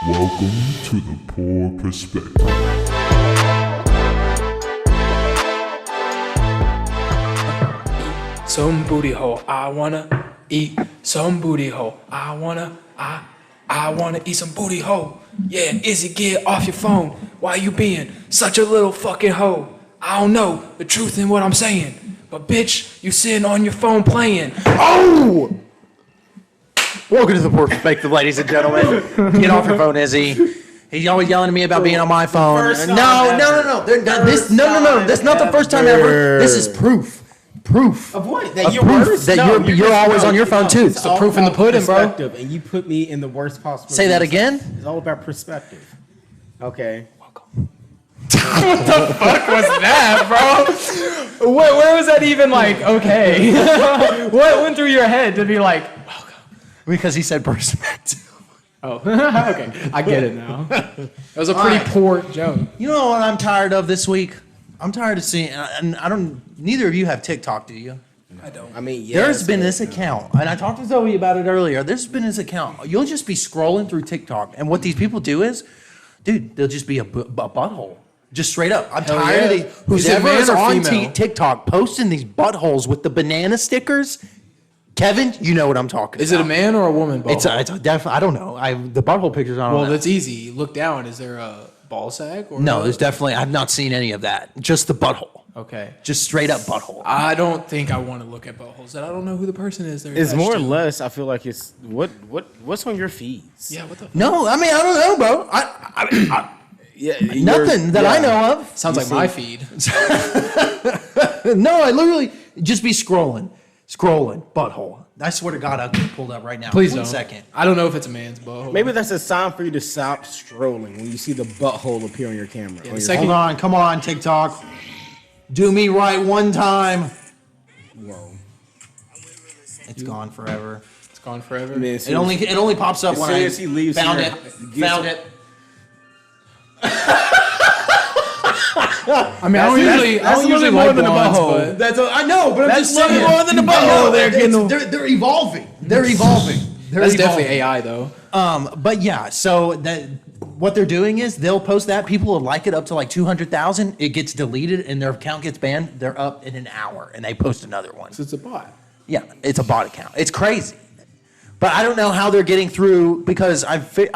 Welcome to the Poor Perspective. Some booty hole, I wanna eat some booty hole. I wanna eat some booty hole. Yeah, Izzy, get off your phone. Why you being such a little fucking hoe? I don't know the truth in what I'm saying, but bitch, you sitting on your phone playing. Oh! Welcome to the Poor Perspective, ladies and gentlemen. Get off your phone, Izzy. He's always yelling at me about being on my phone. No. That's not the first time ever. This is proof. Of what? That you're proof worse? that you're always on your phone too. It's all proof in the about pudding, bro. perspective, and you put me in the worst possible. Say that position. again? It's all about perspective. Okay. What the fuck was that, bro? Where was that even like, okay? What went through your head to be like, welcome? Because he said perspective. Oh, okay. I get it now. That was a pretty poor joke. You know what I'm tired of this week? I'm tired of seeing, and neither of you have TikTok, do you? I don't. I mean, There's been this account, and I talked to Zoe about it earlier. There's been this account. You'll just be scrolling through TikTok, and what these people do is, dude, they'll just be a butthole. Just straight up. I'm Hell tired yeah. of these. Is it Whoever man is or on female? TikTok posting these buttholes with the banana stickers, Kevin, you know what I'm talking Is it a about. man or a woman butthole? It's a definitely, I don't know. The butthole pictures on. Well, that's easy. Look down. Is there a ball sack? Or No, there's definitely, I've not seen any of that. Just the butthole. Okay. Just straight up butthole. I don't think I want to look at buttholes that I don't know who the person is. It's more or less. I feel like it's what's on your feeds. Yeah, what the fuck? No, I mean, I don't know, bro. I Yeah, nothing that I know of. Sounds like my feed. No, I literally just be scrolling, butthole. I swear to God, I'll get it pulled up right now. Please One don't. second. I don't know if it's a man's butthole. Maybe that's a sign for you to stop strolling when you see the butthole appear on your camera. Yeah, on the your second- Hold on, come on, TikTok. Do me right one time. Whoa. It's gone forever. It's gone forever. I mean, It only pops up as when soon I as he leaves found here, it. Found it. I mean, I don't usually more like than a blondes, butthole. but That's I know, but I'm That's just saying. more than a I butthole. know, They're they're evolving. They're evolving. that's definitely AI though. But yeah, so what they're doing is they'll post that. People will like it up to like 200,000. It gets deleted and their account gets banned. They're up in an hour and they post another one. So it's a bot. Yeah, it's a bot account. It's crazy. But I don't know how they're getting through because I feel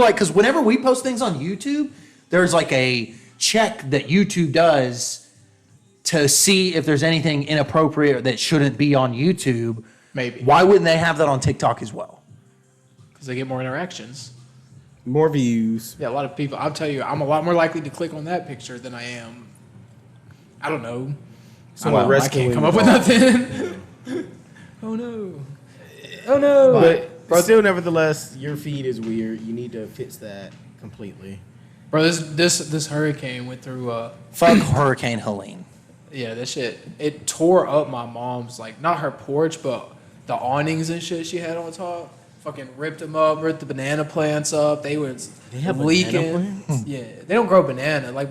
like because whenever we post things on YouTube, there's like a check that YouTube does to see if there's anything inappropriate that shouldn't be on YouTube. Maybe. Why wouldn't they have that on TikTok as well? Because they get more interactions. more views. Yeah, a lot of people. I'll tell you, I'm a lot more likely to click on that picture than I am. I don't know. I can't come up with nothing. Oh no. Oh no. But still, nevertheless, your feed is weird. You need to fix that completely. Bro, this hurricane went through. Fuck Hurricane Helene. Yeah, that shit. It tore up my mom's, like, not her porch, but the awnings and shit she had on top. Fucking ripped them up, ripped the banana plants up. They was have leaking. banana plants? Yeah, they don't grow banana. Like,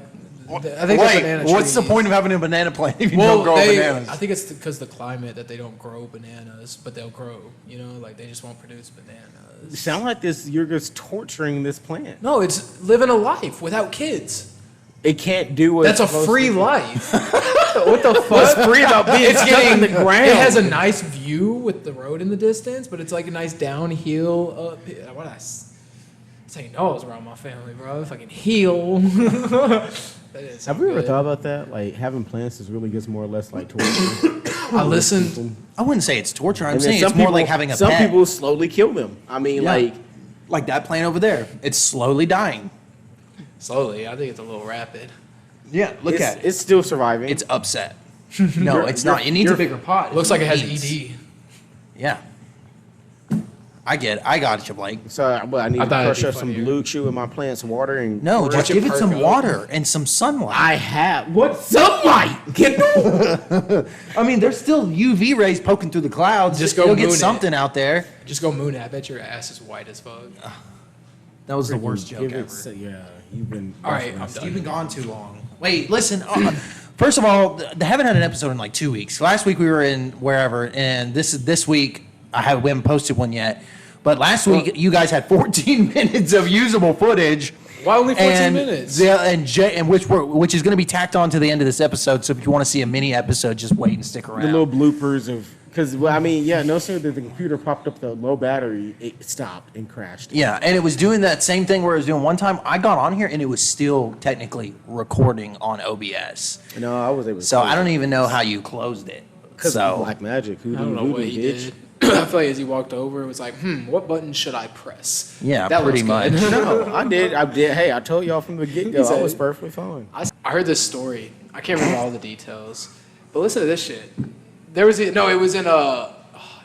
I think they're banana what's the trees. point of having a banana plant if you Well, don't grow bananas? I think it's because the climate that they don't grow bananas, but they'll grow. You know, like they just won't produce bananas. You sound like this. You're just torturing this plant. No, it's living a life without kids. It can't do what. That's a it's supposed free to do. life. What the fuck? What's free about being It's stuck in the ground? It has a nice view with the road in the distance, but it's like a nice downhill up. What I say no is around my family, bro. Fucking heel. Have we ever thought about that? Like having plants is really just more or less like torture. I listened. I wouldn't say it's torture. I'm And then saying it's more like having a some pet. people slowly kill them. I mean, Yeah. Like that plant over there. It's slowly dying. Slowly, I think it's a little rapid. Yeah, look it's, at it. it's still surviving. It's upset. No, it's not. It needs a bigger pot. Looks like it has needs- ED. Yeah. I get it. I got you, Blake. so I need I to thought it'd crush be up some funnier. blue chew in my plants, water, and No, Watch just it give it perk some up. water and some sunlight. I have what sunlight? Get I mean, there's still UV rays poking through the clouds. Just go You'll get moon it. something out there. Just go moon it. I bet your ass is white as fuck. That was the worst joke Give ever. it, yeah, you've been. All right, I'm done. You've been gone too long. Wait, listen. First of all, they haven't had an episode in like 2 weeks. Last week we were in wherever, and this week we haven't posted one yet. But last week, you guys had 14 minutes of usable footage. Why only 14 and, minutes? Yeah, and which is going to be tacked on to the end of this episode. So if you want to see a mini episode, just wait and stick around. The little bloopers of, because, well, I mean, yeah, no sooner did the computer popped up the low battery, it stopped and crashed. Yeah, and it was doing that same thing where it was doing one time. I got on here and it was still technically recording on OBS. No, I was able to. So I don't even know how you closed it. Because So Black Magic. I don't know what he did. I feel like as he walked over, it was like, what button should I press? yeah, That pretty looks much. good. No, I did. Hey, I told y'all from the get-go, He said I was it. perfectly fine. I heard this story. I can't remember all the details, but listen to this shit. It was in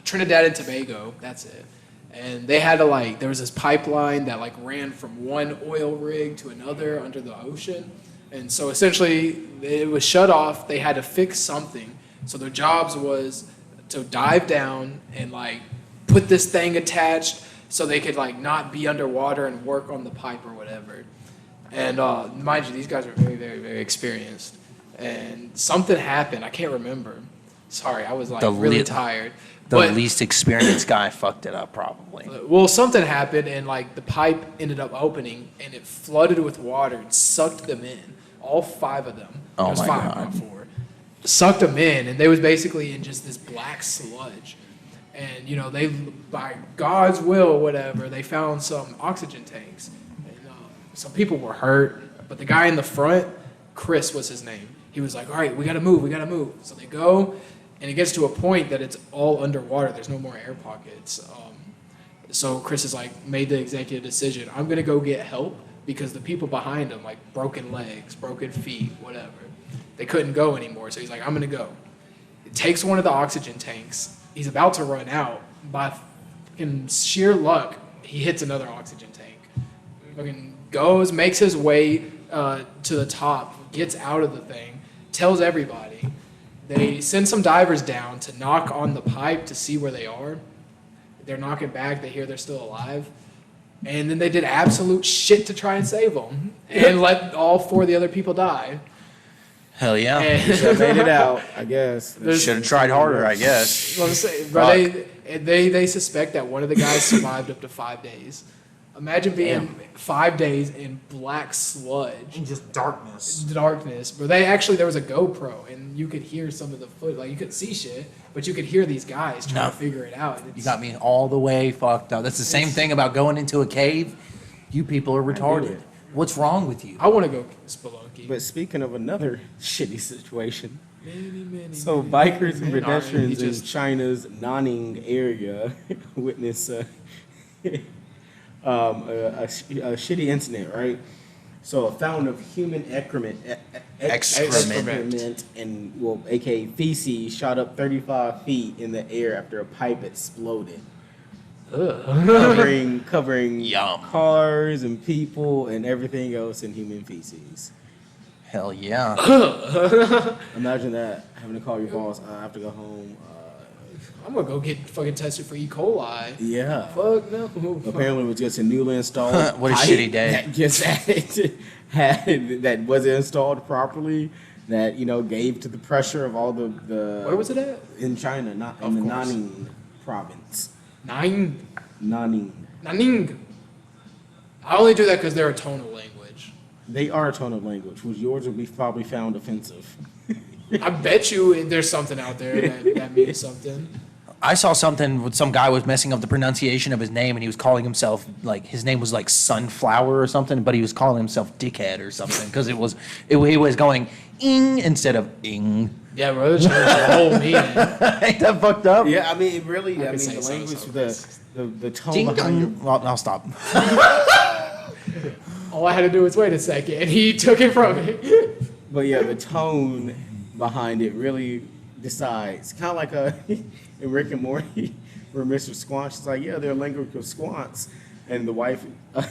Trinidad and Tobago. That's it. And they had to there was this pipeline that ran from one oil rig to another under the ocean, and so essentially it was shut off. They had to fix something. So their jobs was to dive down and put this thing attached so they could not be underwater and work on the pipe or whatever. And mind you, these guys are very, very, very experienced. And something happened. I can't remember. Sorry, I was really tired. The But, least experienced guy fucked it up, probably. well, something happened, and the pipe ended up opening, and it flooded with water and sucked them in. All 5 of them. Oh There's my 5, God. not 4. Sucked them in, and they was basically in just this black sludge. And they, by God's will, whatever, they found some oxygen tanks. And some people were hurt, but the guy in the front, Chris was his name. He was like, all right, we gotta move. So they go, and it gets to a point that it's all underwater. There's no more air pockets. So Chris is made the executive decision. I'm gonna go get help because the people behind him, broken legs, broken feet, whatever, they couldn't go anymore. So he's like, I'm gonna go. It takes one of the oxygen tanks. He's about to run out. By fucking sheer luck, he hits another oxygen tank. Fucking goes, makes his way to the top, gets out of the thing, tells everybody. They send some divers down to knock on the pipe to see where they are. They're knocking back. They hear they're still alive. And then they did absolute shit to try and save them and let all 4 of the other people die. Hell yeah. And Made it out, I guess. Should have tried harder, I guess. Let me say, bro, they suspect that one of the guys survived up to 5 days. Imagine being 5 days in black sludge. And just darkness. Darkness. But there was a GoPro, and you could hear some of the foot. You couldn't see shit, but you could hear these guys trying to figure it out. You got me all the way fucked up. That's the same thing about going into a cave. You people are retarded. What's wrong with you? I want to go spelunky. But speaking of another shitty situation, Many, so bikers and many. pedestrians He in China's Nanning area witness a shitty incident, right? So a fountain of human excrement and aka feces, shot up 35 feet in the air after a pipe exploded. Covering Yum. cars and people and everything else in human feces. Hell yeah. Imagine that, having to call your boss, I have to go home. I'm going to go get fucking tested for E. coli. Yeah. Fuck no. Apparently it was just a newly installed What a pipe shitty day. that just that wasn't installed properly, that gave to the pressure of all the Where was it at? in China, not in the Nanning province. Nanning. Nanning. I only do that because they're a tonal language. They are a tone of language, which yours would be probably found offensive. I bet you there's something out there that means something. I saw something with some guy was messing up the pronunciation of his name, and he was calling himself his name was Sunflower or something, but he was calling himself Dickhead or something because he was going ing instead of ing. Yeah, bro, it changed the whole meaning. Ain't that fucked up? Yeah, I mean, it really. I could mean, say the so, language, so the tone Ding behind your dong. Well, I'll stop. All I had to do was wait a second, and he took it from me. But yeah, the tone behind it really decides. Kind of like in Rick and Morty, where Mr. Squanch is like, yeah, they're a language of squants. And the wife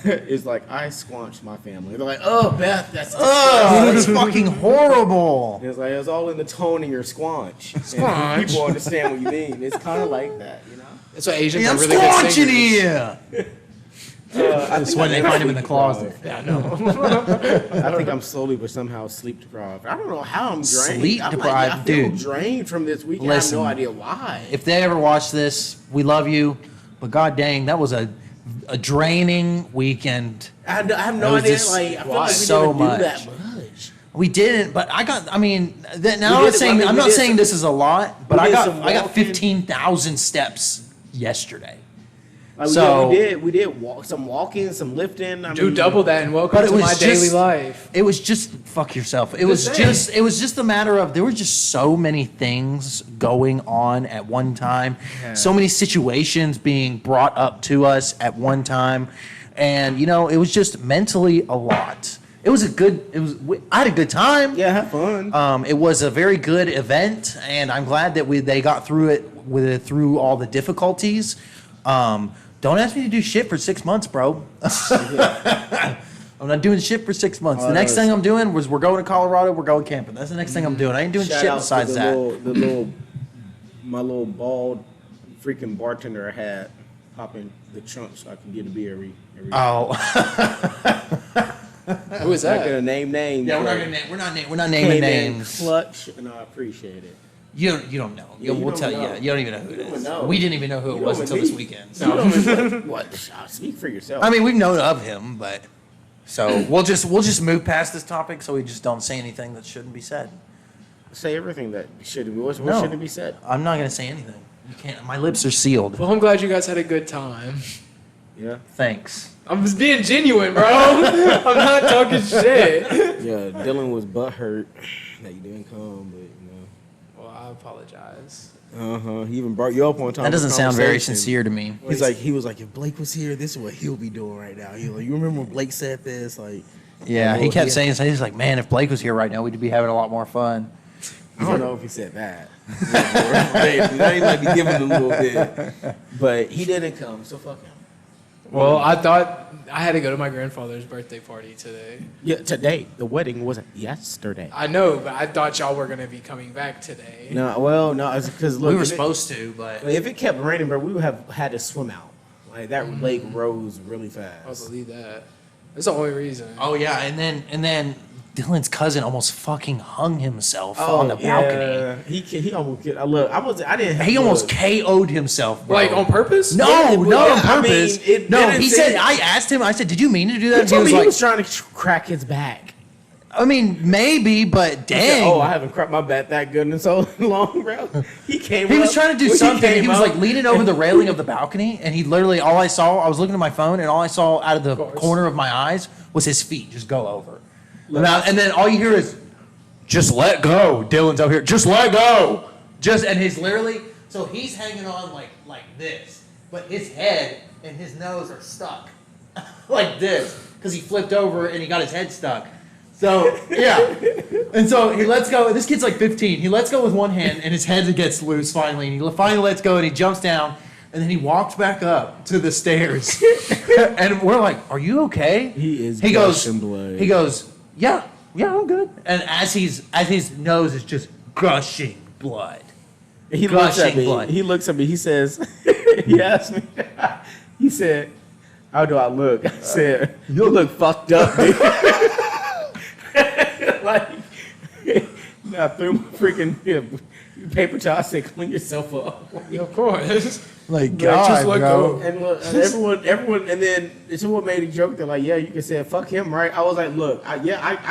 is like, I squanched my family. They're like, oh, Beth, that's Oh, that's fucking horrible. And it's like, it's all in the tone of your squanch. Squanch. And people understand what you mean. It's kind of like that, That's why Asians Yeah, are I'm really good squanching singers. here. That's when they find him in the closet. Yeah, I know. I think I'm slowly but somehow sleep deprived. I don't know how I'm drained. Sleep I'm deprived, I feel dude. drained from this weekend. Listen. I have no idea why. If they ever watch this, we love you, But god dang, that was a draining weekend. I have no That was idea. just Like I feel like we so didn't much. do that much. We didn't, but I got. I mean, now We I'm not did- saying I mean, I'm we not did saying some- this is a lot, but we I did got some 15,000 steps yesterday. Like So- we did some walking, some lifting. I Do mean, double that and welcome But it to was my just- daily life. It was just fuck yourself. It was saying. just a matter of there were just so many things going on at one time, so many situations being brought up to us at one time, and it was just mentally a lot. It was I had a good time. Yeah, have fun. It was a very good event, and I'm glad that they got through it through all the difficulties. Don't ask me to do shit for 6 months, bro. I'm not doing shit for 6 months. The next thing I'm doing was we're going to Colorado. We're going camping. That's the next thing I'm doing. I ain't doing Shout shit out besides to that. my little bald freaking bartender I had popping the trunk so I can get a beer every. Oh, Who is I'm not that? gonna name names. yeah, we're not naming names. Clutch, and I appreciate it. You don't know. Yeah, you We'll don't tell you. know. Yeah, you don't even know who it You don't is. know. We didn't even know who it You was don't until even this need- weekend. You know what? Speak for yourself. I mean, we've known of him, but so we'll just move past this topic so we just don't say anything that shouldn't be said. say everything that should. What No. shouldn't be said? I'm not gonna say anything. You can't. My lips are sealed. Well, I'm glad you guys had a good time. Yeah. Thanks. I'm just being genuine, bro. I'm not talking shit. Yeah. Dylan was butthurt that you didn't come, but Well, I apologize. He even brought you up on time. That doesn't sound very sincere to me. He was like, if Blake was here, this is what he'll be doing right now. He was like, you remember when Blake said this? Like, Yeah, he well, kept yeah. saying, he's like, man, if Blake was here right now, we'd be having a lot more fun. I don't know if he said that. Now he might be giving a little bit, but he didn't come, so fuck him. Well, I thought I had to go to my grandfather's birthday party today. Yeah, today the wedding wasn't yesterday. I know, but I thought y'all were gonna be coming back today. No, it's because look, We were if it- supposed to, but If it kept raining, bro, we would have had to swim out. Like that lake rose really I fast. believe that. That's the only reason. oh yeah, and then Dylan's cousin almost fucking hung himself on the balcony. Yeah. He almost get. I didn't. He almost look. KO'd himself, bro. Like on purpose? No, Yeah, not on I mean, purpose. it No, didn't he say- said. I asked him. I said, "Did you mean to do that?" He And told me he like, was trying to crack his back. "I mean, maybe, but He said, dang." oh, I haven't cracked my back that good in so long, bro. He came. He was up- trying to do when something. He came was up- like leaning over the railing of the balcony, and he literally, I was looking at my phone, and all I saw out of the course. corner of my eyes was his feet just go over. And then all you hear is, just let go. Dylan's out here, just let go. And he's literally, so he's hanging on like this, but his head and his nose are stuck like this, because he flipped over and he got his head stuck. So, yeah. And so he lets go. This kid's like 15. He lets go with one hand, and his head gets loose finally. And he finally lets go, and he jumps down. And then he walks back up to the stairs. And we're like, are you okay? He is He goes, gushing blood. he goes, yeah, I'm good. And as his nose is just gushing blood. He looks at gushing me. blood. He looks at me. He says, he asked me. He said, "How do I look?" I said, "You look fucked up, dude." Like, I threw my freaking paper towel. I said, "Clean yourself up." Yeah, of course. Like, just let go. And look, and everyone, and then someone made a joke. They're like, "Yeah, you can say fuck him, right?" I was like, "Look, I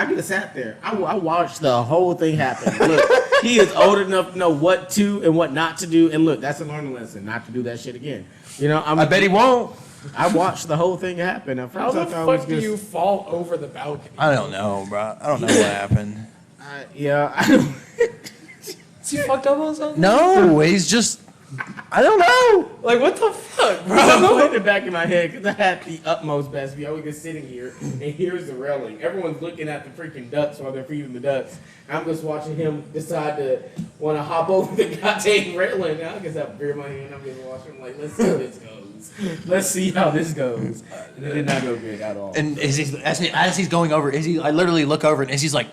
could have sat there. I watched the whole thing happen. Look, he is old enough to know what to and what not to do. And look, that's a learning lesson, not to do that shit again. You know, I bet he won't. I watched the whole thing happen. At How first, the I thought it was fuck do just, you fall over the balcony? I don't know, bro. I don't know what happened. Is he fucked up on something? No, he's just, I don't know. Like, what the fuck, bro? I'm putting it back in my head because I had the utmost best view. I was just sitting here, and here's the railing. Everyone's looking at the freaking ducks while they're feeding the ducks. I'm just watching him decide to want to hop over the goddamn railing. I just have beer in my hand. I'm just watching. I'm like, let's see how this goes. Let's see how this goes. And it did not go good at all. And as he's going over, I literally look over and he's like,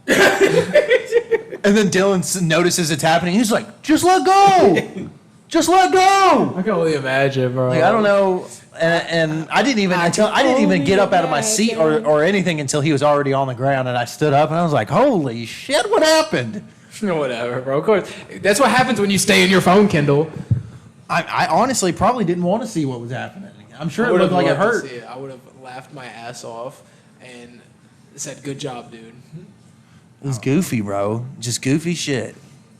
and then Dylan notices it's happening. He's like, just let go. Just let go. I can only imagine, bro. Like, I don't know. And I didn't even get up out of my seat or anything until he was already on the ground. And I stood up and I was like, holy shit, what happened? Whatever, bro. Of course. That's what happens when you stay in your phone, Kindle. I honestly probably didn't want to see what was happening. I'm sure I it would looked have like it loved to hurt. see it. I would have laughed my ass off and said, "Good job, dude." It was goofy, bro. Just goofy shit.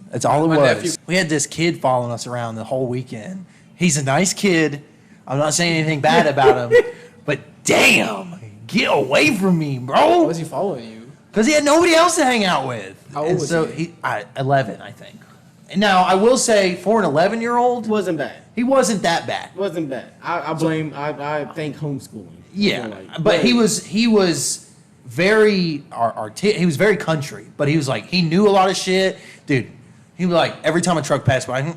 That's all it My was. nephew- We had this kid following us around the whole weekend. He's a nice kid. I'm not saying anything bad about him, but damn, get away from me, Why bro. was he following you? Because he had nobody else to hang out with. How old And was so he? 11, I think. And now, I will say, for an 11-year-old, Wasn't bad. he wasn't that bad. Wasn't bad. I think homeschooling. Yeah, Like, but he was very he was very country, but he was like, he knew a lot of shit. Dude, he was like, every time a truck passed by,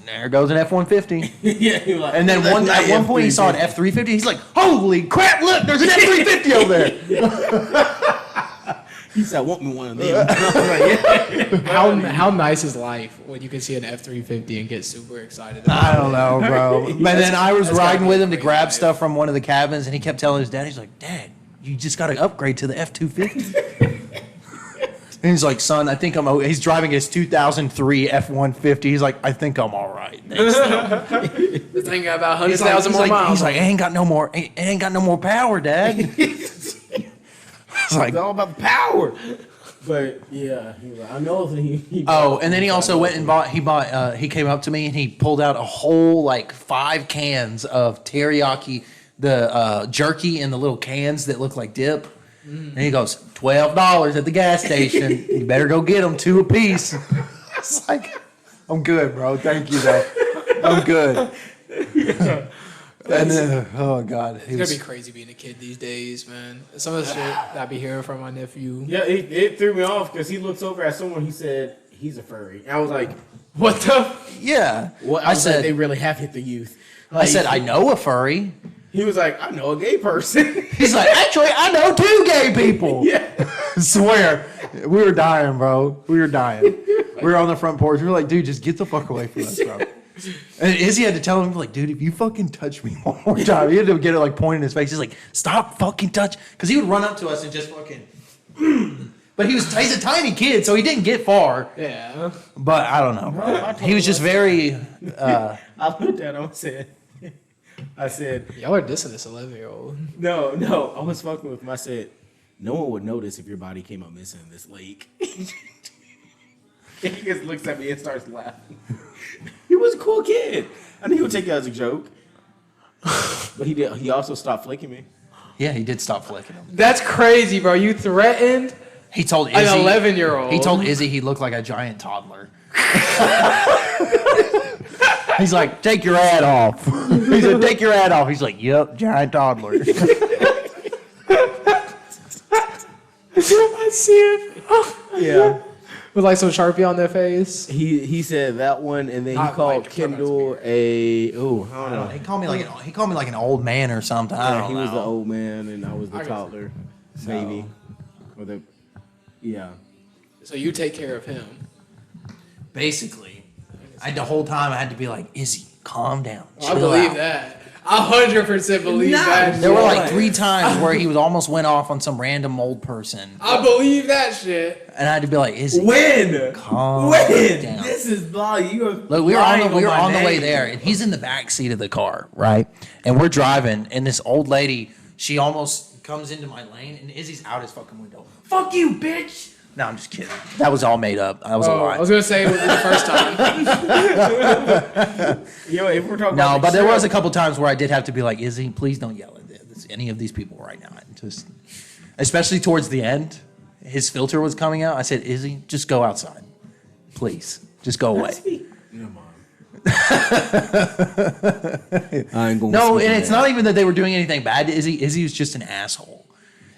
there goes an F-150. yeah, he was like, And then at one point he saw an F-350. He's like, holy crap, look, there's an F-350 over there. He said, I want me one of them. I was like, yeah. How nice is life when you can see an F-350 and get super excited? I don't know, bro. But then I was that's gotta riding be with a him to great grab life. stuff from one of the cabins, and he kept telling his dad, he's like, Dad, you just got to upgrade to the F-250. And he's like, son, I think he's driving his 2003 F-150. He's like, I think I'm all right. Thanks, though. This thing got about He's 100,000 more miles. He's like, it ain't got no more power, Dad. I was like, It's all about the power. But yeah, he was like, I know that he oh, and then he also went and he came up to me and he pulled out a whole like 5 cans of teriyaki, the jerky in the little cans that look like dip. And he goes, $12 at the gas station. You better go get them 2 apiece. I was like, I'm good, bro. Thank you, though. I'm good. And then, oh God, It's gonna be crazy being a kid these days, man. Some of the shit that I be hearing from my nephew. Yeah, it threw me off because he looks over at someone. He said he's a furry. And I was like, What the? yeah. what? I said they really have hit the youth. I said, I know a furry. He was like, I know a gay person. He's like, actually, I know 2 gay people. Yeah. I swear. We were dying, bro. We were dying. We were on the front porch. We were like, dude, just get the fuck away from us, bro. And Izzy had to tell him, like, dude, if you fucking touch me one more time, he had to get it, like, pointing in his face. He's like, stop fucking touch. Because he would run up to us and just fucking... But he's a tiny kid, so he didn't get far. Yeah. But I don't know, bro. He was just very... I looked at him and I said, Y'all are dissing this 11-year-old. no, I was fucking with him. I said, no one would notice if your body came up missing in this lake. He just looks at me and starts laughing. He was a cool kid. I knew he would take it as a joke. But he also stopped flicking me. Yeah, he did stop flicking him. That's crazy, bro. You threatened He told Izzy... an 11-year-old. He told Izzy he looked like a giant toddler. He's like, take your hat off. He said, take your hat off. He's like, yep, giant toddler. I see it. Yeah. With like some Sharpie on their face. He said that one, and then he Not called like Kendall I don't know. He called me like an old man or something. I Yeah, don't he know. was the old man, and I was the I got toddler baby. Or yeah. So you take care of him. Basically, the whole time I had to be like, Izzy, calm down. I chill believe out. that. 100% believe that. There were shit. like 3 times where he was almost went off on some random old person, I believe that shit. and I had to be like, Izzy, When? calm When? down. This is blah. You are Look, we were on the way there, and he's in the back seat of the car, right? And we're driving, and this old lady, she almost comes into my lane, and Izzy's out his fucking window. Fuck you, bitch! No, I'm just kidding. That was all made up. That was a lie. I was gonna say it was the first time. Yo, if we're talking No, about but there was a couple times where I did have to be like, Izzy, please don't yell at any of these people right now. Just, especially towards the end, his filter was coming out. I said, Izzy, just go outside, please. Just go away. I ain't gonna No, speak and on it's that. not even that they were doing anything bad to Izzy. Izzy was just an asshole,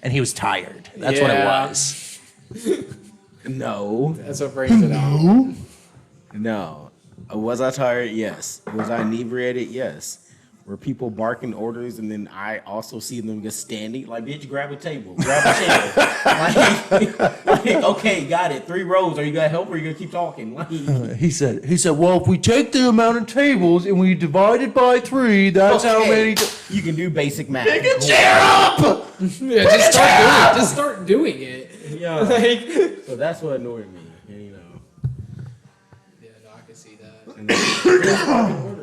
and he was tired. That's what it Yeah. was. No. That's what brings it out. No. Was I tired? Yes. Was I inebriated? Yes. Were people barking orders and then I also see them just standing? Like, bitch, grab a table. Grab a chair. like, okay, got it. 3 rows. Are you going to help or are you going to keep talking? Like, He said, well, if we take the amount of tables and we divide it by 3, that's how okay, many. you can do basic math. Pick a chair up! Yeah, just start doing it. Yeah. Like, So that's what annoyed me. And, yeah, no, I can see that. and then-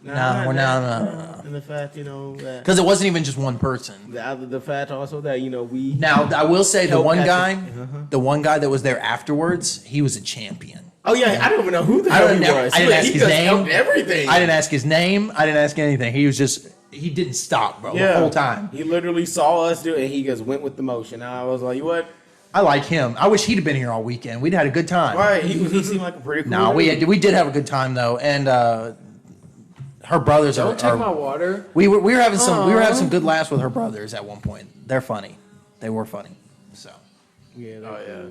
No. And the fact, that Because it wasn't even just one person. the fact also that we Now, I will say the Help one Patrick. guy, the one guy that was there afterwards, he was a champion. Oh yeah, I don't even know who the I hell didn't, he was. I didn't ask He his just name. helped everything. I didn't ask his name. I didn't ask anything. He didn't stop, bro, the whole time. He literally saw us do it, and he just went with the motion. I was like, what? I like him. I wish he'd have been here all weekend. We'd had a good time. Right? He seemed like a pretty cool. No, dude. we did have a good time though, and her brothers Don't take are my water. we were having some good laughs with her brothers at one point. They're funny. They were funny. So Yeah. Oh yeah.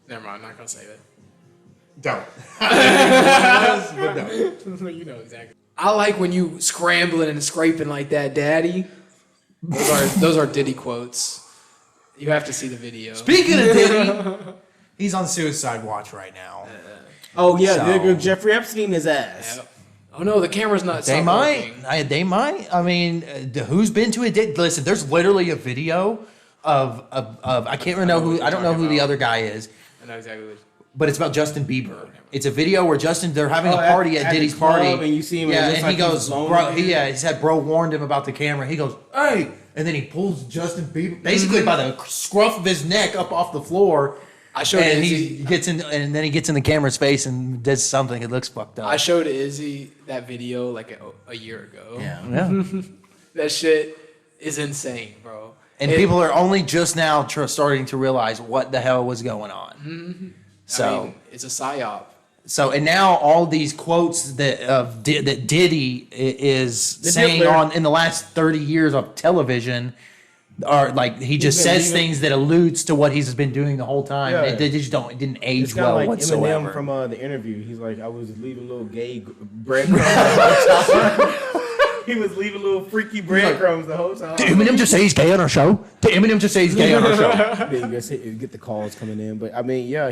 Never mind. I'm not gonna say that. don't. You know exactly. I like when you scrambling and scraping like that, Daddy. Those are Diddy quotes. You have to see the video. Speaking of Diddy, he's on suicide watch right now. Oh yeah, So- nigga, Jeffrey Epstein his ass. Yep. Oh no, the camera's not. They stopped might. working. They might. I mean, who's been to it? Listen, there's literally a video of I can't remember who. I don't know who the other guy is, I know exactly. What but it's about Justin Bieber. It's a video where they're having Oh, a party at at the Diddy's club, party, and you see him, and it Yeah, looks and like he he's goes, lonely. he said, bro warned him about the camera. He goes, hey, and then he pulls Justin Bieber basically by the scruff of his neck up off the floor. I showed and Izzy. he gets in, and then he gets in the camera's face and does something. It looks fucked up. I showed Izzy that video like a year ago. yeah. That shit is insane, bro. And people are only just now starting to realize what the hell was going on. So, I mean, it's a psyop. and now all these quotes that that Diddy is saying Diddler. on in the last 30 years of television are like he just been says leaving- things that alludes to what he's been doing the whole time. Yeah. It didn't age It's kind well of like whatsoever. Eminem from the interview. He's like, I was leaving little gay breadcrumbs the whole time. He was leaving little freaky breadcrumbs the whole time. Did Eminem just say he's gay on our show? Did Eminem just say he's gay on our show? Then you get the calls coming in, but I mean, yeah, Oh,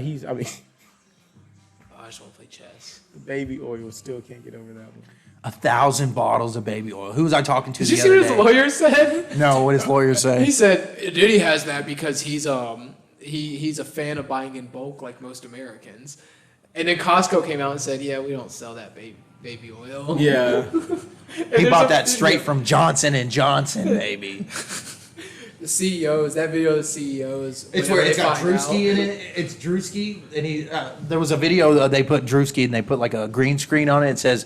I just want to play chess. the baby oil still can't get over that one. 1,000 bottles of baby oil. Who was I talking to Did you the see other what his day? lawyer said? No, what his lawyer He say? said Diddy has that because he's a fan of buying in bulk like most Americans. And then Costco came out and said, yeah, we don't sell that baby oil. Yeah, He bought that straight from Johnson and Johnson, baby. The CEOs, that video of the CEOs. It's whenever where it's they got find Drewski out. in it. It's Drewski, and he. There was a video they put Drewski, and they put like a green screen on it. It says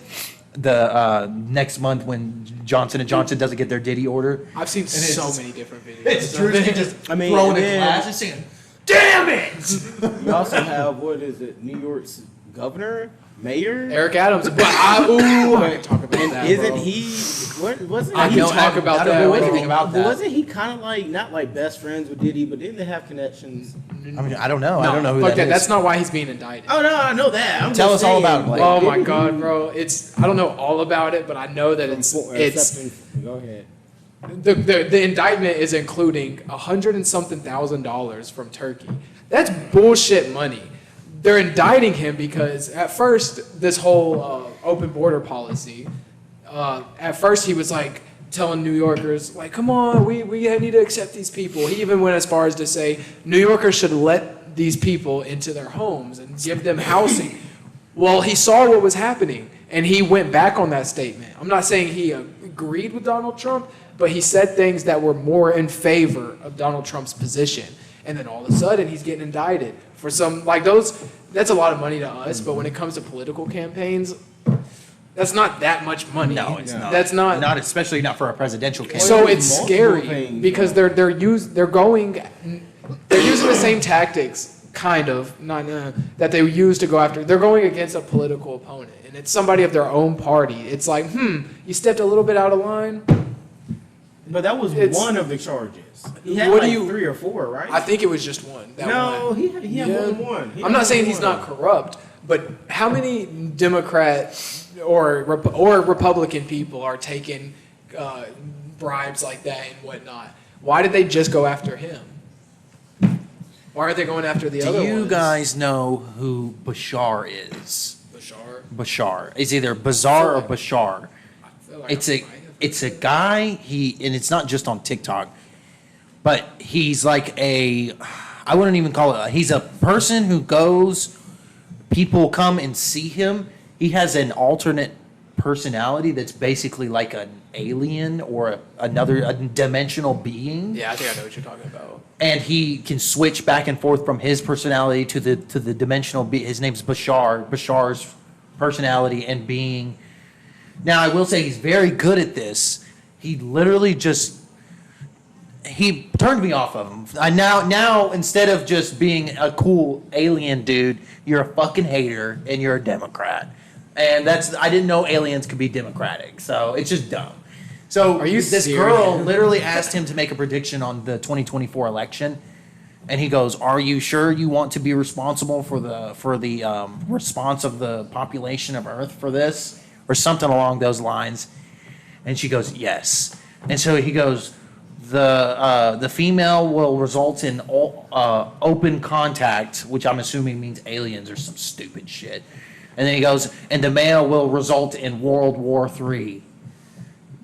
the next month when Johnson and Johnson doesn't get their Diddy order. I've seen it's- so many different videos. It's of Drewski it. just I mean, throwing a and then- glass and saying, "Damn it!" you also have what is it? New York's governor, mayor. Eric Adams, but I can talk about that. Isn't bro. he? What wasn't I he? can talk about I don't that, know bro. anything about But that. wasn't he kind of like not like best friends with Diddy, but didn't they have connections? I mean, I don't know. I No, don't know who fuck that is. That's not why he's being indicted. Oh no, I know that. I'm Tell just us all saying, about it, Blake. Oh my god, bro! I don't know all about it, but I know that it's Go ahead. the indictment is including $100 and something thousand from Turkey. That's bullshit money. They're indicting him because at first this whole open border policy. At first he was like telling New Yorkers like, "Come on, we need to accept these people." He even went as far as to say New Yorkers should let these people into their homes and give them housing. Well, he saw what was happening, and he went back on that statement. I'm not saying he agreed with Donald Trump, but he said things that were more in favor of Donald Trump's position. And then all of a sudden, he's getting indicted for some, like those, that's a lot of money to us, but when it comes to political campaigns, that's not that much money. No, it's not. That's not. Not especially not for a presidential candidate. So There's it's multiple scary things, because they're using the same tactics, kind of, not that they use to go after. They're going against a political opponent, and it's somebody of their own party. It's like, you stepped a little bit out of line. But that was It's- one of the charges. He had What like do you- 3 or 4, right? I think it was just one. That no, one. he had more than one. He I'm had not more saying than he's one. not corrupt, but how many Democrat or Republican people are taking bribes like that and whatnot? Why did they just go after him? Why aren't they going after the other Do ones? you guys know who Bashar is? Bashar? Bashar. It's either Bazaar or Bashar. I feel like It's I a might have- it's a guy, and it's not just on TikTok, but he's like I wouldn't even call it, he's a person who goes, people come and see him. He has an alternate personality that's basically like an alien or a dimensional being. Yeah, I think I know what you're talking about. And he can switch back and forth from his personality to the dimensional being. His name's Bashar. Bashar's personality and being. Now, I will say he's very good at this. He literally he turned me off of him. Now instead of just being a cool alien dude, you're a fucking hater and you're a Democrat. And I didn't know aliens could be democratic. So it's just dumb. So Are you this serious? girl literally asked him to make a prediction on the 2024 election. And he goes, "Are you sure you want to be responsible for the response of the population of Earth for this?" Or something along those lines. And she goes, "Yes." And so he goes, the female will result in open contact, which I'm assuming means aliens or some stupid shit. And then he goes, "And the male will result in World War III."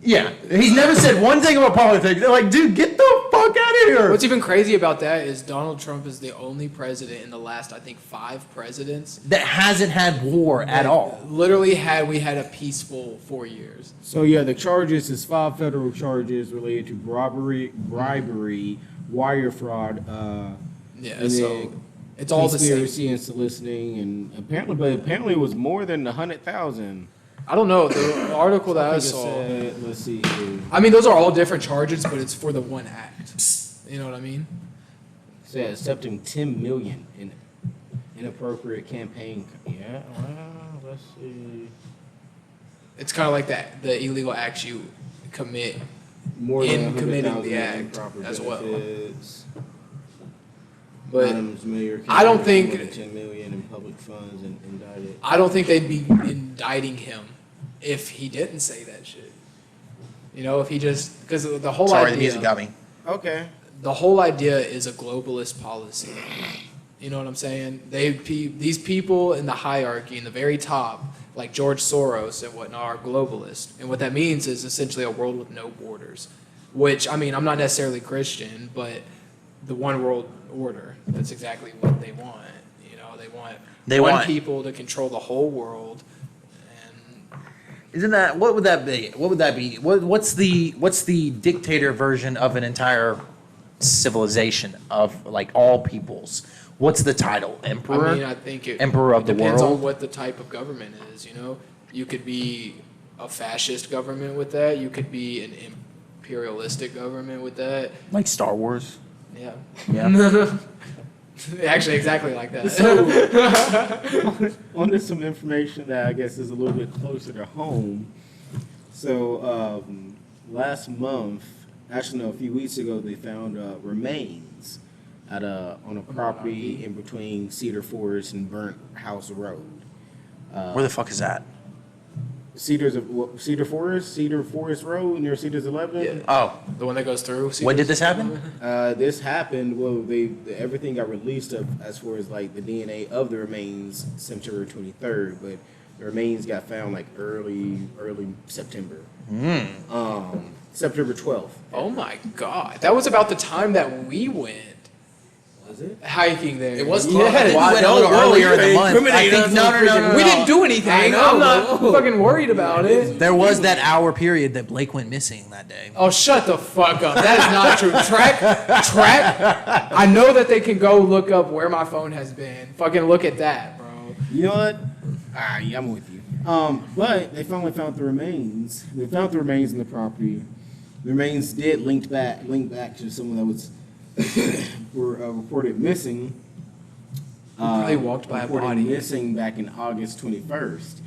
Yeah, he's never said one thing about politics. They're like, dude, get the fuck out of here. What's even crazy about that is Donald Trump is the only president in the last, I think, 5 presidents that hasn't had war at all. Literally we had a peaceful 4 years. So yeah, the charges is 5 federal charges related to bribery, wire fraud, Yeah, and so then it's all the same. conspiracy and soliciting, and apparently it was more than 100,000. I don't know. The article that I saw. Let's see here. I mean, those are all different charges, but it's for the one act. You know what I mean? Said accepting 10 million in inappropriate campaign. Yeah, well, let's see. It's kind of like that. The illegal acts you commit More in than committing 100,000 the act improper as well. benefits. But Adams Mayor I don't campaign think- more than 10 million in public funds and indicted. I don't think they'd be indicting him if he didn't say that shit. You know, if he just because the whole Sorry, idea. the music got me. Okay. The whole idea is a globalist policy. You know what I'm saying? These people in the hierarchy, in the very top, like George Soros and whatnot, are globalists. And what that means is essentially a world with no borders. Which, I mean, I'm not necessarily Christian, but the one world order, that's exactly what they want. You know, they want people to control the whole world. And Isn't that what would that be? What would that be? What's the dictator version of an entire civilization of like all peoples? What's the title? Emperor? I mean, I think Emperor of the depends world? on what the type of government is. You know, you could be a fascist government with that. You could be an imperialistic government with that. Like Star Wars? Yeah. Yeah. Actually, exactly like that. So, on some information that I guess is a little bit closer to home. So, last month, actually no, a few weeks ago, they found remains on a property in between Cedar Forest and Burnt House Road. Where the fuck is that? Cedar Forest Road near Cedars 11. Yeah. Oh, The one that goes through. when did this happen? This happened. Well, everything got released as far as like the DNA of the remains September 23rd, but the remains got found like early September. September 12th. Oh my God, that was about the time that we went Was it? hiking there. It was Yeah. close. We went a little earlier in the month. I think, no. We didn't do anything. I know, I'm not bro. fucking worried about it. There was that hour period that Blake went missing that day. Oh, shut the fuck up. That is not true. Track. I know that they can go look up where my phone has been. Fucking look at that, bro. You know what? Yeah, I'm with you. But they finally found the remains. They found the remains in the property. The remains did link back to someone that was reported missing. They walked by a reported body. missing back in August 21st.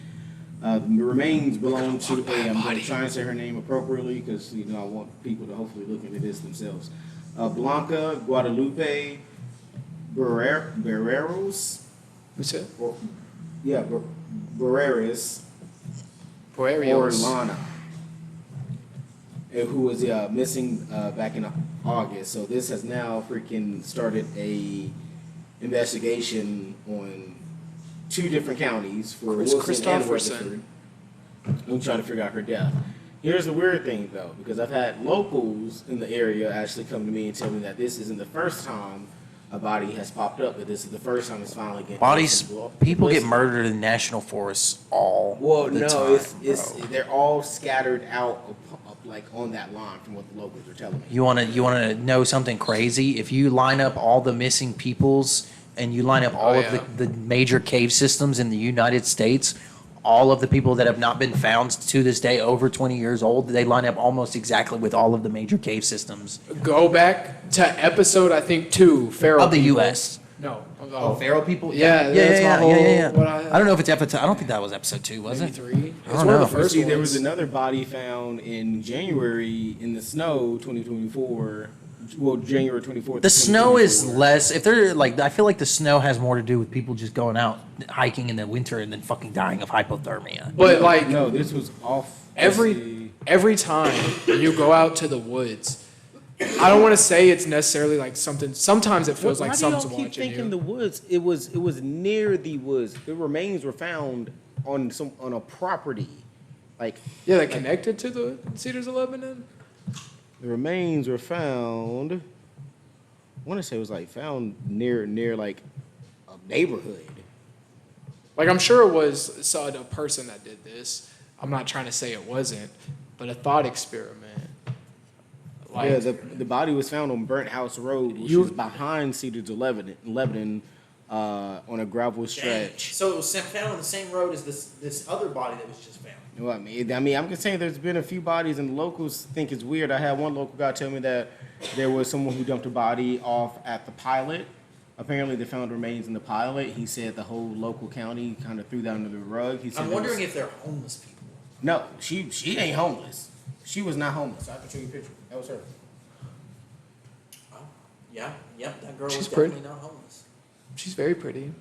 The remains belong to I'm going to try and say her name appropriately because I want people to hopefully look into this themselves. Blanca Guadalupe Barreros. Who's it? Barreras. Poirios. Orlana, who was missing back in August. So this has now freaking started a investigation on 2 different counties for Wilson and Christopherson. Westerford. I'm trying to figure out her death. Here's the weird thing, though, because I've had locals in the area actually come to me and tell me that this isn't the first time a body has popped up, but this is the first time it's finally getting Bodies, people get listed. murdered in national forests all Well, the no, time, it's bro. they're all scattered out like on that line from what the locals are telling me. You wanna know something crazy? If you line up all the missing peoples and you line up all of the major cave systems in the United States, all of the people that have not been found to this day over 20 years old, they line up almost exactly with all of the major cave systems Go back to episode, I think, 2, Feral of the People. U.S. No. Oh, feral people? Yeah, that's my whole- what I don't know if it's episode. I don't think that was episode 2, was Maybe it? 3. I It's don't one know. of the first See, ones. there was another body found in January in the snow, 2024. Well, January 24th. The snow is 2024. less. If they're like, I feel like the snow has more to do with people just going out hiking in the winter and then fucking dying of hypothermia. But like No, this was off. every time you go out to the woods, I don't want to say it's necessarily like something. Sometimes it feels Why like do y'all someone's keep watching thinking you. the woods? It was near the woods. The remains were found on a property, like Yeah, they connected to the Cedars of Lebanon. the remains were found. I want to say it was like found near like a neighborhood. Like I'm sure it was a person that did this. I'm not trying to say it wasn't, but a thought experiment. Like, Yeah, the body was found on Burnt House Road, which is behind Cedars of Lebanon, on a gravel stretch. So it was found on the same road as this other body that was just found. You know what I mean, I'm just saying there's been a few bodies, and the locals think it's weird. I had one local guy tell me that there was someone who dumped a body off at the pilot. Apparently, they found remains in the pilot. He said the whole local county kind of threw that under the rug. He said I'm there wondering was- if they're homeless people. No, she ain't homeless. She was not homeless. I can show you a picture. That was her. Oh, yeah, yep, that girl She's was pretty. definitely not homeless. she's very pretty.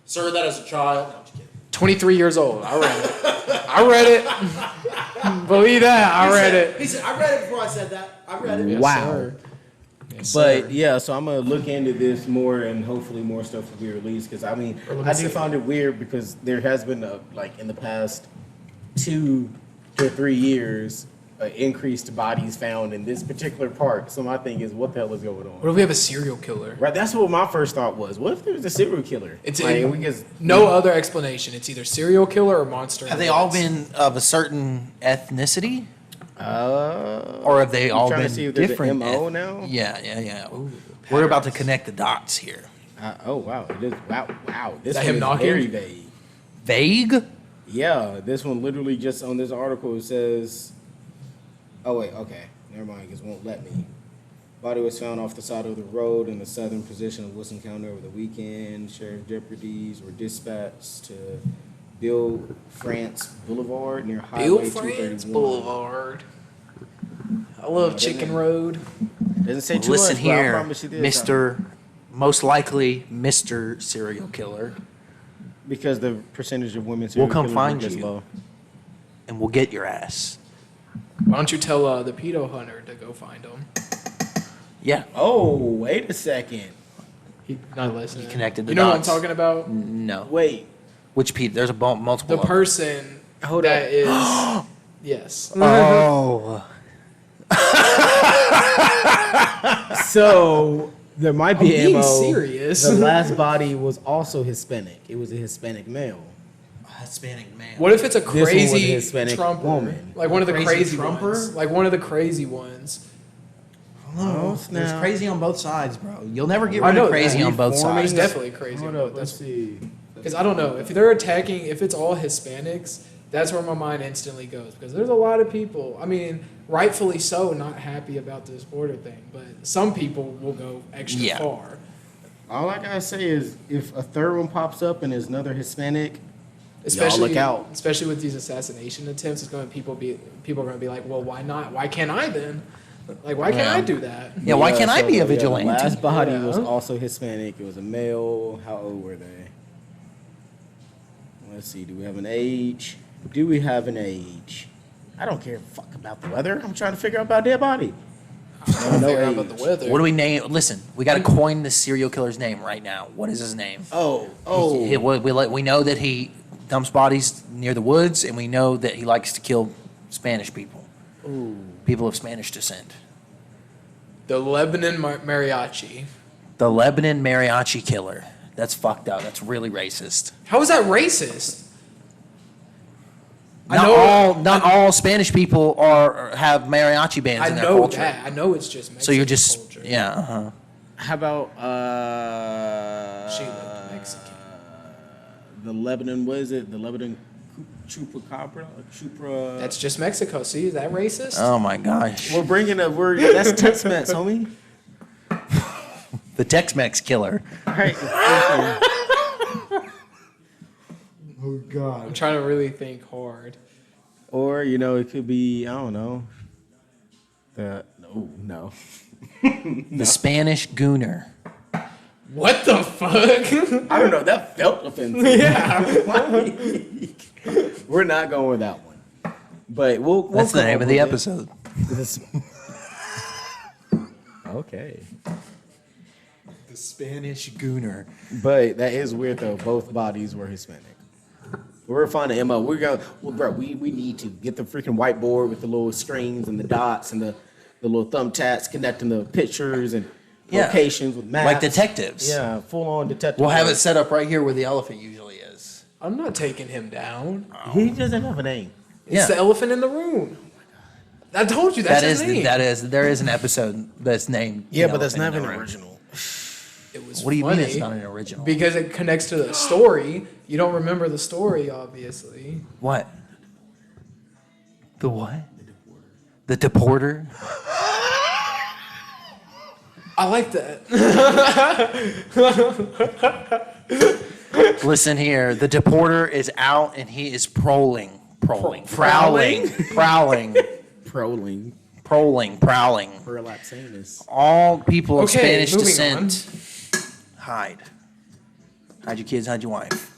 Sir, that as a child. No, I'm just kidding. 23 years old. I read it. I read it. Believe that. I read it. He said, I read it before I said that. I read it. Yes, Wow. sir. Yes, But sir. yeah, so I'm gonna look into this more, and hopefully more stuff will be released. Because I mean, Or let me I do see. find it weird because there has been like in the past 2 to 3 years, increased bodies found in this particular park. So my thing is, what the hell is going on? What if we have a serial killer? Right, that's what my first thought was. What if there's a serial killer? It's like, we just no other explanation. It's either serial killer or monster. Have they all been of a certain ethnicity? Or Or have they all trying to been see if there's different? an MO now? Yeah. Ooh, we're about to connect the dots here. oh wow, it is wow. This that one him is knocking? very vague. Vague? Yeah, this one literally just on this article it says. Oh wait, okay, never mind, because it won't let me. Body was found off the side of the road in the southern position of Wilson County over the weekend. Sheriff deputies were dispatched to Bill France Boulevard near Bill Highway France 231. Boulevard. I love Chicken Road. Doesn't say too Listen much, but I here, promise you this. Mr. Most likely Mr. Serial Killer, Because the percentage of women We'll serial come killers find is you. low. and we'll get your ass. Why don't you tell the pedo hunter to go find him? Yeah. Oh, wait a second. He not listening. You connected the You know dots. what I'm talking about? No. Wait. Which Pete? There's a multiple. The of them. person Hold that up. is. Yes. Oh. So there might be I'm being MO. serious. The last body was also Hispanic. It was a Hispanic male. Hispanic man. What if it's a This one was a crazy Hispanic Trumper? woman. Like one of the Crazy crazy Trumper? ones. Like one of the crazy ones. No, snap. there's crazy on both sides, bro. You'll never get I rid know of crazy that. on both Reforming There's sides. definitely crazy. Hold but up, let's see. Because I don't know if they're attacking. If it's all Hispanics, that's where my mind instantly goes. Because there's a lot of people. I mean, rightfully so, not happy about this border thing. But some people will go extra Yeah. far. All I gotta say is, if a third one pops up and there's another Hispanic, Especially, look out. Especially with these assassination attempts, it's going to people are going to be like, well, why not? Why can't I then? Like, why can't Yeah. I do that? Yeah, why can't I be a the vigilante? last body Yeah. was also Hispanic. It was a male. How old were they? Let's see. Do we have an age? Do we have an age? I don't care fuck about the weather. I'm trying to figure out about dead body. I No figure out age. about the weather. What do we name? Listen, we got to coin this serial killer's name right now. What is his name? We know that he dumps bodies near the woods, and we know that he likes to kill Spanish people. People of Spanish descent. The Lebanon mariachi. The Lebanon mariachi killer. That's fucked up. That's really racist. How is that racist? Not all Spanish people have mariachi bands in their culture. That. I know it's just Mexican So you're just culture. yeah. Uh-huh. How about She looked Mexican. the Lebanon? What is it? The Lebanon chupacabra? Chupra. That's just Mexico. See, is that racist? Oh my gosh. We're bringing a word. That's Tex-Mex, homie. The Tex-Mex killer. Right. Oh God. I'm trying to really think hard. Or it could be, I don't know. No. The Spanish Gooner. What the fuck? I don't know. That felt offensive. Yeah. We're not going with that one. But we'll That's the come name up of the with it. episode. Okay. The Spanish Gooner. But that is weird though. Both bodies were Hispanic. We're finding MO. We're going. Well, bro, we need to get the freaking whiteboard with the little strings and the dots and the little thumbtacks connecting the pictures and locations with maps. Like detectives. Yeah, full on detective. We'll have it set up right here where the elephant usually is. I'm not taking him down. He doesn't have a name. It's the elephant in the room. I told you that's his name. There is an episode that's named. Yeah, The but that's Elephant not in an the Room. original. It was What do you funny mean it's not an original? Because it connects to the story. You don't remember the story, obviously. What? The what? The deporter. I like that. Listen here. The deporter is out and he is prowling. Prowling? Prowling. Prolling. Relaxanus. All people of Okay, Spanish moving descent hide. Hide your kids, hide your wife.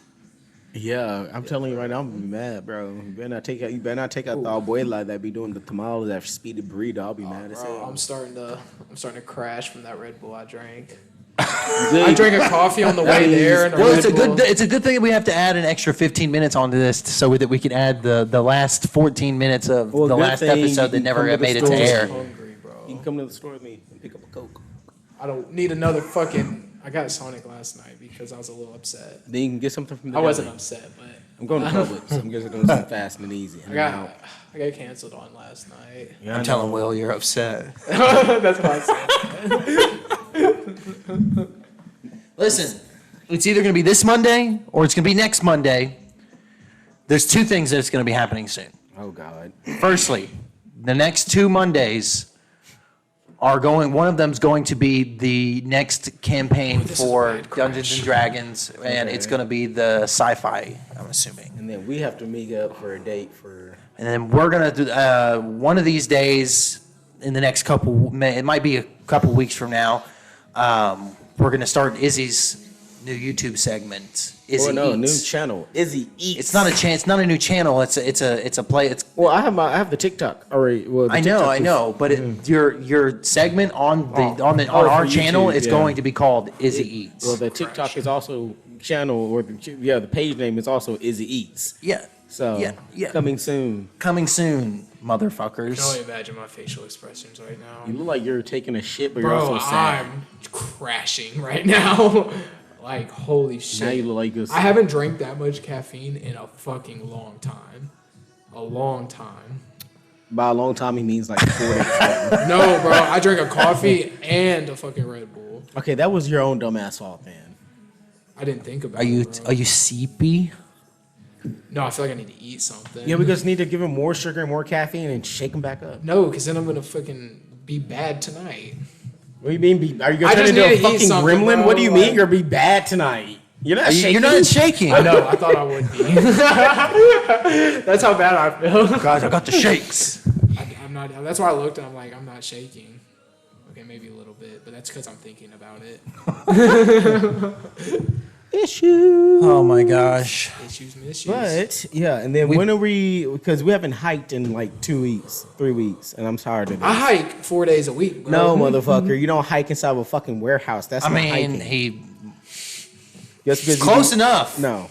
Yeah, I'm telling you right now, I'm gonna be mad, bro. You better not take out the abuela that be doing the tamales that speedy burrito. I'll be mad as Bro, hell. I'm starting to crash from that Red Bull I drank. I drank a coffee on the way there. And Well, Red Bull. it's a good thing we have to add an extra 15 minutes onto this so that we can add the last 14 minutes of Well, the good last thing episode you that can never come to the made it to store. air. I'm hungry, bro. You can come to the store with me and pick up a Coke. I don't need another fucking. I got Sonic last night because I was a little upset. Then you can get something from the I wasn't deli. upset, but I'm going to Publix, so I'm just doing something fast and easy. I got canceled on last night. Yeah, I'm telling Will you're upset. That's what I said. Listen, it's either going to be this Monday or it's going to be next Monday. There's two things that it's going to be happening soon. Oh, God. Firstly, the next 2 Mondays are going. One of them's going to be the next campaign this is for bad Dungeons and Dragons, and it's going to be the sci-fi. I'm assuming. And then we have to meet up for a date for... And then we're gonna do one of these days in the next couple. It might be a couple weeks from now. We're gonna start Izzy's new YouTube segment. Izzy new Eats. channel. Izzy Eats. It's not a chance. It's not a new channel. It's a play. It's. Well, I have the TikTok already. Well, the I TikTok is- know. But your segment on on for our channel YouTube, is yeah. going to be called Izzy Eats. Well, the TikTok is also channel, or the page name is also Izzy Eats. yeah. So yeah. coming soon. Coming soon, I can only motherfuckers. imagine my facial expressions right now. You look like you're taking a shit, but you're Bro, also sad. I'm crashing right now. Like, holy shit. Now you look like you're. I haven't drank that much caffeine in a fucking long time. A long time. By a long time, he means like 4 days. No, bro, I drank a coffee and a fucking Red Bull. Okay, that was your own dumbass fault, man. I didn't think about Are you it. Bro. seepy? No, I feel like I need to eat something. Yeah, we just need to give him more sugar and more caffeine and shake him back up. No, because then I'm going to fucking be bad tonight. What do you mean? Are you I going to just do a need to eat fucking something, gremlin? bro, What do you like- mean you're gonna be bad tonight? You're not shaking. You're not shaking. I know, I thought I would be. That's how bad I feel. Guys, I got the shakes. I'm not. That's why I looked and I'm like, I'm not shaking. Okay, maybe a little bit, but that's because I'm thinking about it. Issue. Oh my gosh. Issues. But yeah, and then when are we? Because we haven't hiked in like 2 weeks, 3 weeks, and I'm tired of this. I hike 4 days a week, bro. No, motherfucker, you don't hike inside of a fucking warehouse. That's I not mean, hiking. Just because you close do- enough. No.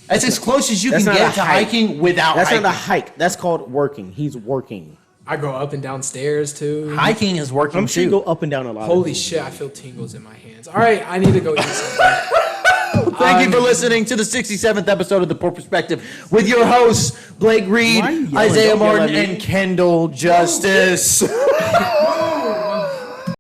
That's as close as you That's can not get a to hike. hiking without That's hiking. not a hike. That's called working. He's working. I go up and down stairs too. Hiking is working I'm sure you too. go up and down a lot. Holy shit, I feel tingles in my hands. All right, I need to go eat something. Thank you for listening to the 67th episode of The Poor Perspective with your hosts, Blake Reed, Why are you yelling? Isaiah Don't yell at Martin, me. and Kendall Justice.